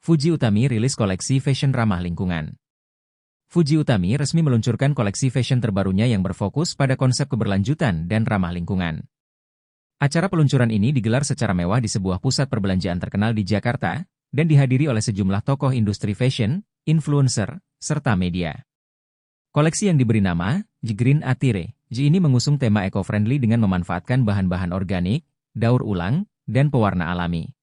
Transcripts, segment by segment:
Fuji Utami rilis koleksi fashion ramah lingkungan. Fuji Utami resmi meluncurkan koleksi fashion terbarunya yang berfokus pada konsep keberlanjutan dan ramah lingkungan. Acara peluncuran ini digelar secara mewah di sebuah pusat perbelanjaan terkenal di Jakarta, dan dihadiri oleh sejumlah tokoh industri fashion, influencer, serta media. Koleksi yang diberi nama Green Attire ini mengusung tema eco-friendly dengan memanfaatkan bahan-bahan organik, daur ulang, dan pewarna alami.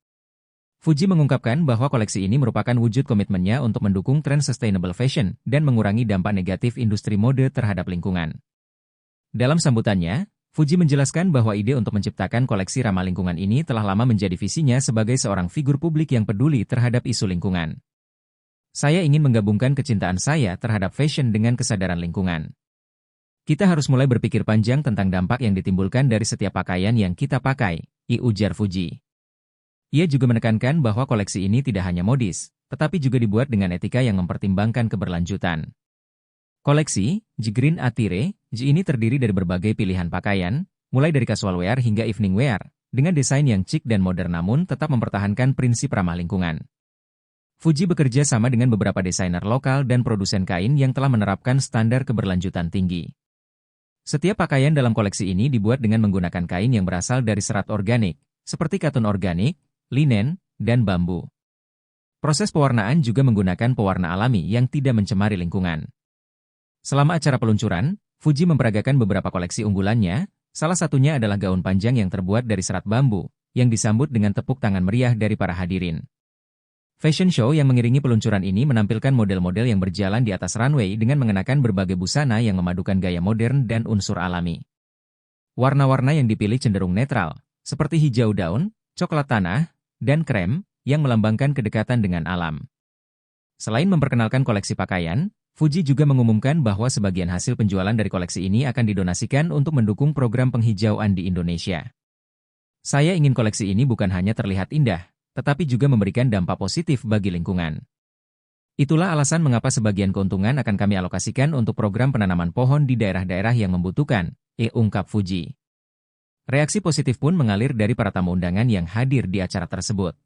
Fuji mengungkapkan bahwa koleksi ini merupakan wujud komitmennya untuk mendukung tren sustainable fashion dan mengurangi dampak negatif industri mode terhadap lingkungan. Dalam sambutannya, Fuji menjelaskan bahwa ide untuk menciptakan koleksi ramah lingkungan ini telah lama menjadi visinya sebagai seorang figur publik yang peduli terhadap isu lingkungan. Saya ingin menggabungkan kecintaan saya terhadap fashion dengan kesadaran lingkungan. Kita harus mulai berpikir panjang tentang dampak yang ditimbulkan dari setiap pakaian yang kita pakai, ujar Fuji. Ia juga menekankan bahwa koleksi ini tidak hanya modis, tetapi juga dibuat dengan etika yang mempertimbangkan keberlanjutan. Koleksi Green Attire ini terdiri dari berbagai pilihan pakaian, mulai dari casual wear hingga evening wear, dengan desain yang chic dan modern namun tetap mempertahankan prinsip ramah lingkungan. Fuji bekerja sama dengan beberapa desainer lokal dan produsen kain yang telah menerapkan standar keberlanjutan tinggi. Setiap pakaian dalam koleksi ini dibuat dengan menggunakan kain yang berasal dari serat organik, seperti katun organik, linen, dan bambu. Proses pewarnaan juga menggunakan pewarna alami yang tidak mencemari lingkungan. Selama acara peluncuran, Fuji memperagakan beberapa koleksi unggulannya, salah satunya adalah gaun panjang yang terbuat dari serat bambu, yang disambut dengan tepuk tangan meriah dari para hadirin. Fashion show yang mengiringi peluncuran ini menampilkan model-model yang berjalan di atas runway dengan mengenakan berbagai busana yang memadukan gaya modern dan unsur alami. Warna-warna yang dipilih cenderung netral, seperti hijau daun, coklat tanah, dan krem, yang melambangkan kedekatan dengan alam. Selain memperkenalkan koleksi pakaian, Fuji juga mengumumkan bahwa sebagian hasil penjualan dari koleksi ini akan didonasikan untuk mendukung program penghijauan di Indonesia. Saya ingin koleksi ini bukan hanya terlihat indah, tetapi juga memberikan dampak positif bagi lingkungan. Itulah alasan mengapa sebagian keuntungan akan kami alokasikan untuk program penanaman pohon di daerah-daerah yang membutuhkan, ungkap Fuji. Reaksi positif pun mengalir dari para tamu undangan yang hadir di acara tersebut.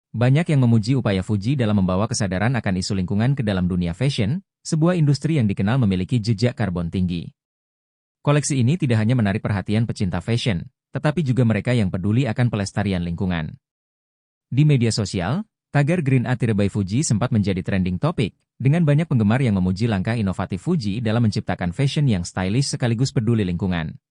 Banyak yang memuji upaya Fuji dalam membawa kesadaran akan isu lingkungan ke dalam dunia fashion, sebuah industri yang dikenal memiliki jejak karbon tinggi. Koleksi ini tidak hanya menarik perhatian pecinta fashion, tetapi juga mereka yang peduli akan pelestarian lingkungan. Di media sosial, tagar Green Attire by Fuji sempat menjadi trending topik, dengan banyak penggemar yang memuji langkah inovatif Fuji dalam menciptakan fashion yang stylish sekaligus peduli lingkungan.